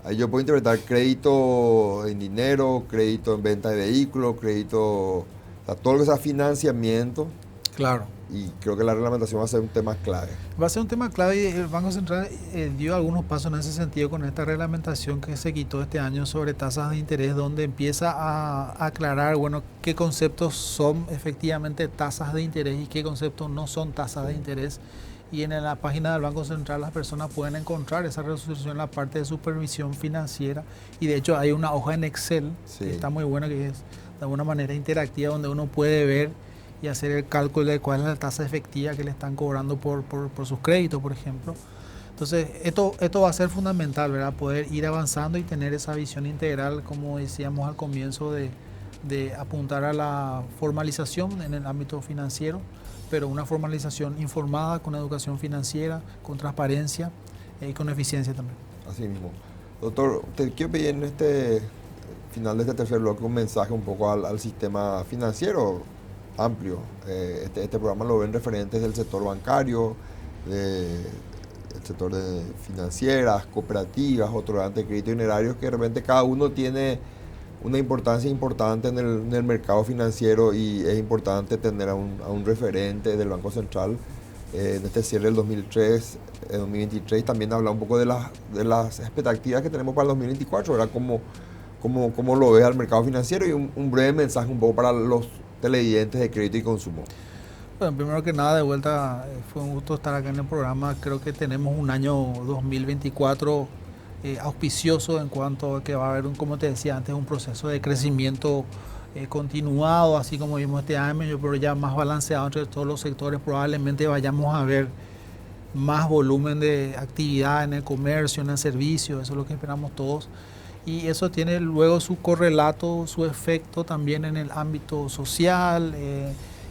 Ahí yo puedo interpretar crédito en dinero, crédito en venta de vehículos, crédito, o sea, todo lo que sea financiamiento. Claro. Y creo que la reglamentación va a ser un tema clave. Va a ser un tema clave y el Banco Central dio algunos pasos en ese sentido con esta reglamentación que se quitó este año sobre tasas de interés, donde empieza a aclarar, bueno, qué conceptos son efectivamente tasas de interés y qué conceptos no son tasas de interés. Y en la página del Banco Central las personas pueden encontrar esa resolución en la parte de supervisión financiera. Y de hecho hay una hoja en Excel que está muy buena, que es de alguna manera interactiva, donde uno puede ver y hacer el cálculo de cuál es la tasa efectiva que le están cobrando por sus créditos, por ejemplo. Entonces, esto va a ser fundamental, ¿verdad? Poder ir avanzando y tener esa visión integral, como decíamos al comienzo, de apuntar a la formalización en el ámbito financiero, pero una formalización informada, con educación financiera, con transparencia y con eficiencia también. Así mismo. Doctor, te quiero pedir en este final de este tercer bloque un mensaje un poco al sistema financiero amplio. Este programa lo ven referentes del sector bancario, del sector de financieras, cooperativas, otorgantes de crédito dinerarios, que de repente cada uno tiene una importancia importante en el mercado financiero y es importante tener a un referente del Banco Central en este cierre del 2023 también habla un poco de las expectativas que tenemos para el 2024, ¿verdad? ¿Cómo lo ve al mercado financiero? Y un breve mensaje un poco para los televidentes de crédito y consumo. Bueno, primero que nada, de vuelta, fue un gusto estar acá en el programa. Creo que tenemos un año 2024 auspicioso en cuanto a que va a haber, como te decía antes, un proceso de crecimiento continuado, así como vimos este año, pero ya más balanceado entre todos los sectores. Probablemente vayamos a ver más volumen de actividad en el comercio, en el servicio, eso es lo que esperamos todos. Y eso tiene luego su correlato, su efecto también en el ámbito social,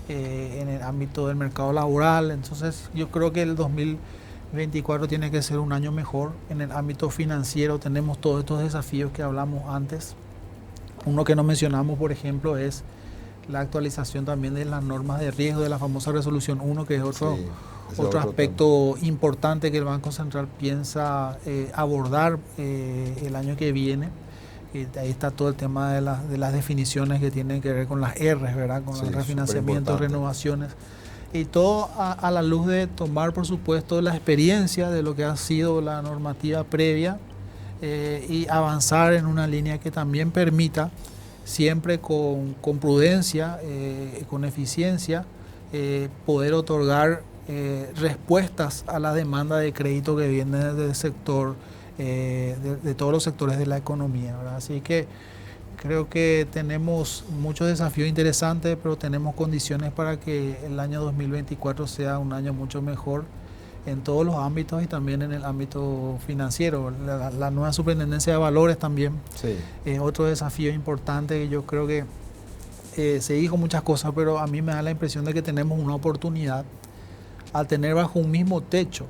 en el ámbito del mercado laboral. Entonces yo creo que el 2024 tiene que ser un año mejor. En el ámbito financiero tenemos todos estos desafíos que hablamos antes. Uno que no mencionamos, por ejemplo, es la actualización también de las normas de riesgo de la famosa resolución 1, que es otro aspecto importante que el Banco Central piensa abordar el año que viene. Ahí está todo el tema de las definiciones que tienen que ver con las R's, ¿verdad? Con el refinanciamiento, renovaciones. Y todo a la luz de tomar, por supuesto, la experiencia de lo que ha sido la normativa previa y avanzar en una línea que también permita, siempre con prudencia, con eficiencia, poder otorgar respuestas a la demanda de crédito que viene del sector, de todos los sectores de la economía, ¿verdad? Así que creo que tenemos muchos desafíos interesantes, pero tenemos condiciones para que el año 2024 sea un año mucho mejor en todos los ámbitos y también en el ámbito financiero. La nueva superintendencia de valores también es otro desafío importante. Yo creo que se dijo muchas cosas, pero a mí me da la impresión de que tenemos una oportunidad al tener bajo un mismo techo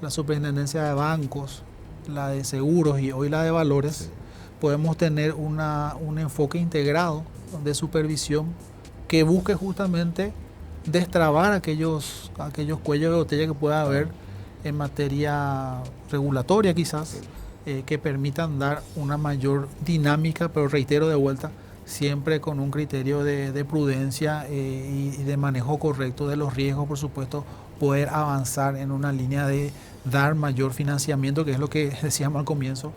la superintendencia de bancos, la de seguros y hoy la de valores. Podemos tener un enfoque integrado de supervisión que busque justamente destrabar aquellos cuellos de botella que pueda haber en materia regulatoria quizás, que permitan dar una mayor dinámica, pero reitero de vuelta, siempre con un criterio de prudencia y de manejo correcto de los riesgos, por supuesto, poder avanzar en una línea de dar mayor financiamiento, que es lo que decíamos al comienzo,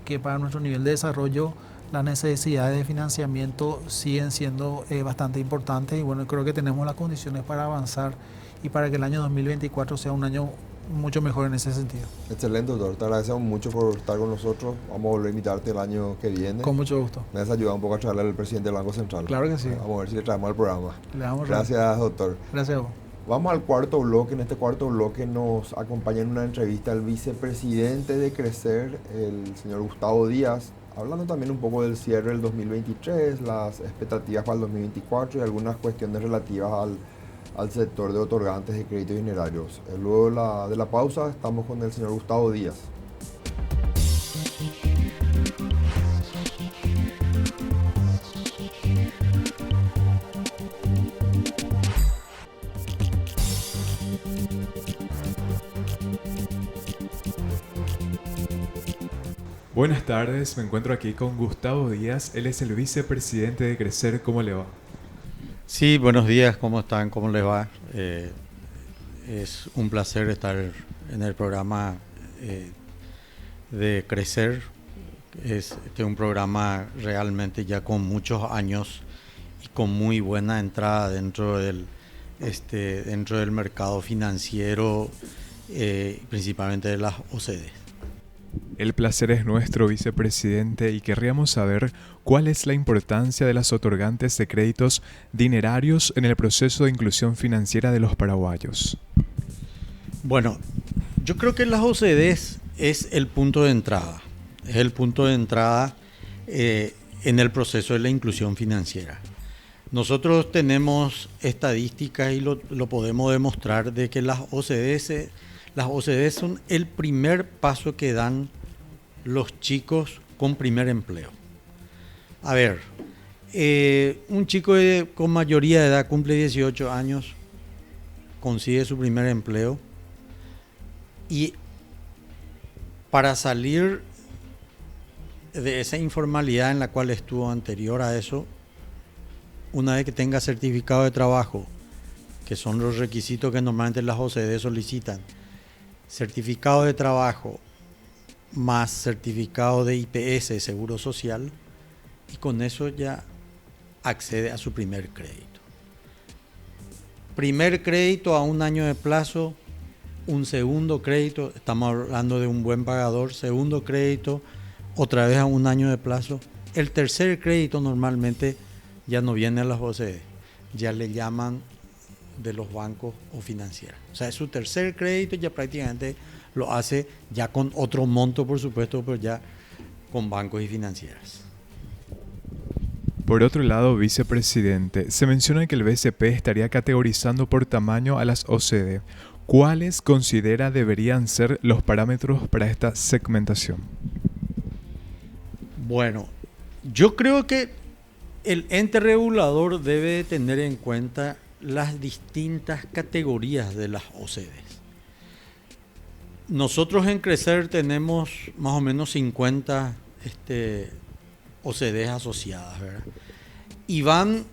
que para nuestro nivel de desarrollo las necesidades de financiamiento siguen siendo bastante importantes y bueno, creo que tenemos las condiciones para avanzar y para que el año 2024 sea un año mucho mejor en ese sentido. Excelente, doctor. Te agradecemos mucho por estar con nosotros. Vamos a volver a invitarte el año que viene. Con mucho gusto. Me has ayudado un poco a traerle al presidente del Banco Central. Claro que sí. Vamos a ver si le traemos al programa. Le Gracias, doctor. Gracias a vos. Vamos al cuarto bloque. En este cuarto bloque nos acompaña en una entrevista el vicepresidente de Crecer, el señor Gustavo Díaz, hablando también un poco del cierre del 2023, las expectativas para el 2024 y algunas cuestiones relativas al sector de otorgantes de créditos dinerarios. Luego de la pausa estamos con el señor Gustavo Díaz. Buenas tardes, me encuentro aquí con Gustavo Díaz, él es el vicepresidente de Crecer, ¿cómo le va? Sí, buenos días, ¿cómo están? ¿Cómo les va? Es un placer estar en el programa de Crecer. Es un programa realmente ya con muchos años y con muy buena entrada dentro del mercado financiero, principalmente de las OCDE. El placer es nuestro, vicepresidente, y querríamos saber cuál es la importancia de las otorgantes de créditos dinerarios en el proceso de inclusión financiera de los paraguayos. Bueno, yo creo que las OCDEs es el punto de entrada. Es el punto de entrada en el proceso de la inclusión financiera. Nosotros tenemos estadísticas y lo podemos demostrar de que las OCDEs son el primer paso que dan los chicos con primer empleo. A ver, un chico con mayoría de edad cumple 18 años, consigue su primer empleo y para salir de esa informalidad en la cual estuvo anterior a eso, una vez que tenga certificado de trabajo, que son los requisitos que normalmente las OCDE solicitan, certificado de trabajo más certificado de IPS, Seguro Social, y con eso ya accede a su primer crédito. Primer crédito a 1 año de plazo, un segundo crédito, estamos hablando de un buen pagador, segundo crédito, otra vez a 1 año de plazo. El tercer crédito normalmente ya no viene a las OCDE, ya le llaman de los bancos o financieras. O sea, su tercer crédito ya prácticamente lo hace ya con otro monto, por supuesto, pero ya con bancos y financieras. Por otro lado, vicepresidente, se menciona que el BCP estaría categorizando por tamaño a las OCDE. ¿Cuáles considera deberían ser los parámetros para esta segmentación? Bueno, yo creo que el ente regulador debe tener en cuenta las distintas categorías de las OCDEs. Nosotros en Crecer tenemos más o menos 50 OCDEs asociadas, ¿verdad? Y van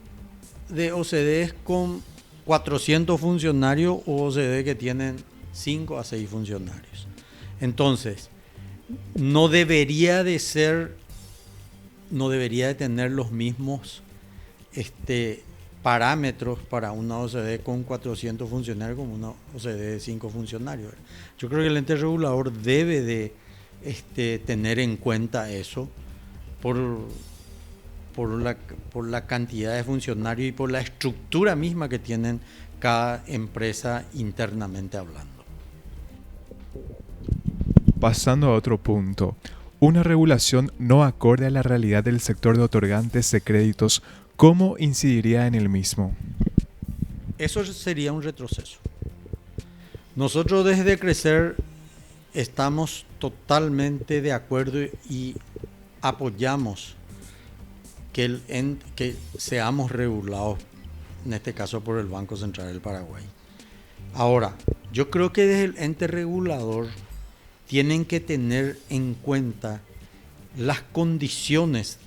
de OCDEs con 400 funcionarios o OCDE que tienen 5 a 6 funcionarios. Entonces, no debería de tener los mismos parámetros para una OCDE con 400 funcionarios como una OCDE de 5 funcionarios. Yo creo que el ente regulador debe de tener en cuenta eso por la cantidad de funcionarios y por la estructura misma que tienen cada empresa internamente hablando. Pasando a otro punto, una regulación no acorde a la realidad del sector de otorgantes de créditos, ¿cómo incidiría en el mismo? Eso sería un retroceso. Nosotros desde Crecer estamos totalmente de acuerdo y apoyamos que seamos regulados, en este caso por el Banco Central del Paraguay. Ahora, yo creo que desde el ente regulador tienen que tener en cuenta las condiciones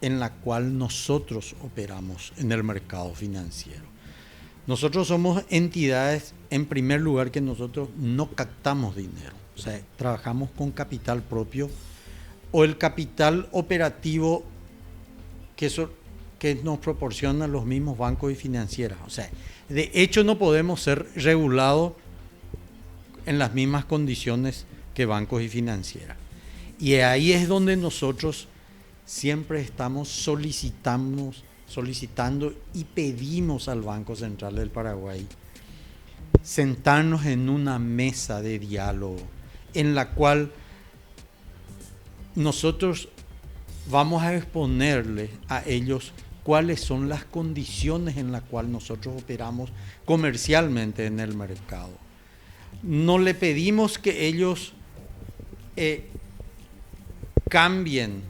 en las cuales nosotros operamos en el mercado financiero. Nosotros somos entidades, en primer lugar, que nosotros no captamos dinero, o sea, trabajamos con capital propio o el capital operativo que nos proporcionan los mismos bancos y financieras. O sea, de hecho no podemos ser regulados en las mismas condiciones que bancos y financieras. Y ahí es donde nosotros siempre estamos solicitando y pedimos al Banco Central del Paraguay sentarnos en una mesa de diálogo en la cual nosotros vamos a exponerles a ellos cuáles son las condiciones en las cuales nosotros operamos comercialmente en el mercado. No le pedimos que ellos cambien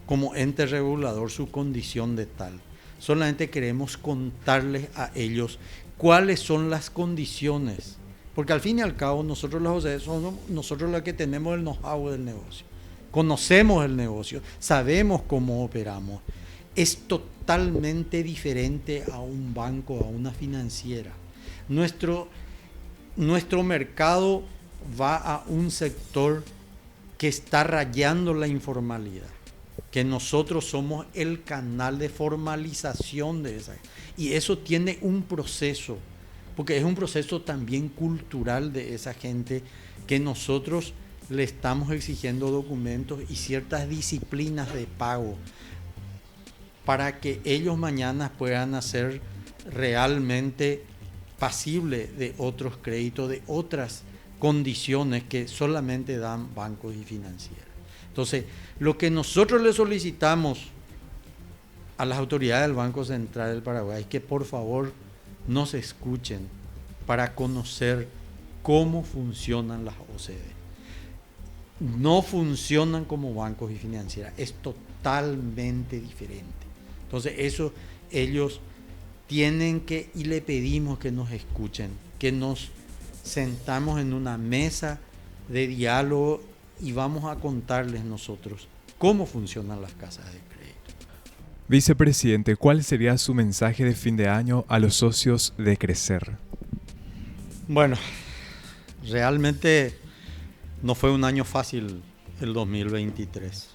como ente regulador su condición de tal. Solamente queremos contarles a ellos cuáles son las condiciones. Porque al fin y al cabo nosotros los OCDE somos nosotros los que tenemos el know-how del negocio. Conocemos el negocio, sabemos cómo operamos. Es totalmente diferente a un banco, a una financiera. Nuestro mercado va a un sector que está rayando la informalidad, que nosotros somos el canal de formalización de esa. Y eso tiene un proceso, porque es un proceso también cultural de esa gente que nosotros le estamos exigiendo documentos y ciertas disciplinas de pago para que ellos mañana puedan hacer realmente pasible de otros créditos, de otras condiciones que solamente dan bancos y financieras. Entonces, lo que nosotros le solicitamos a las autoridades del Banco Central del Paraguay es que por favor nos escuchen para conocer cómo funcionan las OCDE. No funcionan como bancos y financieras, es totalmente diferente. Entonces eso ellos tienen que, y le pedimos que nos escuchen, que nos sentamos en una mesa de diálogo y vamos a contarles nosotros cómo funcionan las casas de crédito. Vicepresidente, ¿cuál sería su mensaje de fin de año a los socios de Crecer? Bueno, realmente no fue un año fácil el 2023.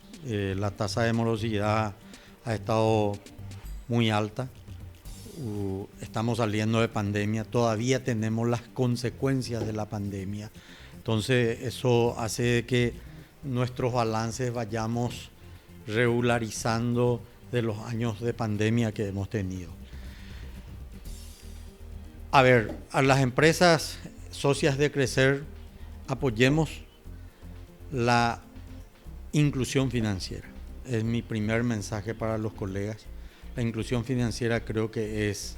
La tasa de morosidad ha estado muy alta. Estamos saliendo de pandemia, todavía tenemos las consecuencias de la pandemia. Entonces eso hace que nuestros balances vayamos regularizando de los años de pandemia que hemos tenido. A ver, a las empresas socias de Crecer, apoyemos la inclusión financiera. Es mi primer mensaje para los colegas. La inclusión financiera creo que es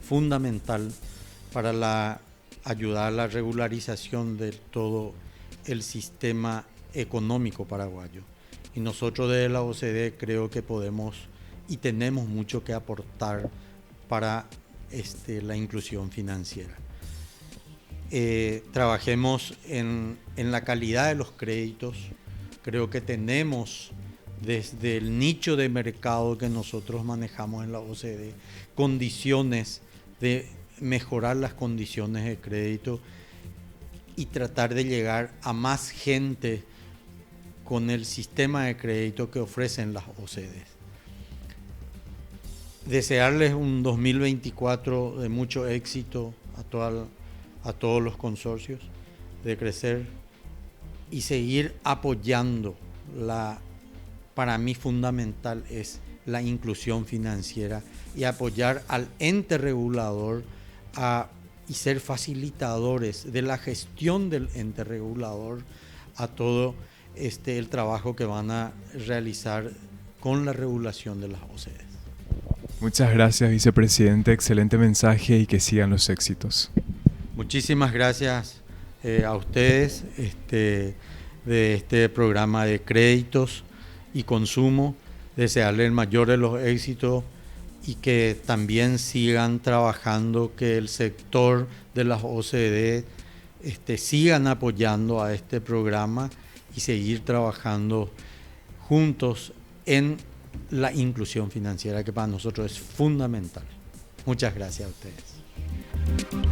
fundamental para ayudar a la regularización de todo el sistema económico paraguayo. Y nosotros desde la OCDE creo que podemos y tenemos mucho que aportar para la inclusión financiera. Trabajemos en la calidad de los créditos. Creo que tenemos desde el nicho de mercado que nosotros manejamos en la OCDE condiciones de mejorar las condiciones de crédito y tratar de llegar a más gente con el sistema de crédito que ofrecen las OCDE. Desearles un 2024 de mucho éxito a todos los consorcios de Crecer y seguir apoyando. Para mí fundamental es la inclusión financiera y apoyar al ente regulador y ser facilitadores de la gestión del ente regulador a todo el trabajo que van a realizar con la regulación de las OCDE. Muchas gracias, vicepresidente. Excelente mensaje y que sigan los éxitos. Muchísimas gracias a ustedes de este programa de créditos y consumo. Desearles el mayor de los éxitos y que también sigan trabajando, que el sector de las OCDE sigan apoyando a este programa y seguir trabajando juntos en la inclusión financiera, que para nosotros es fundamental. Muchas gracias a ustedes.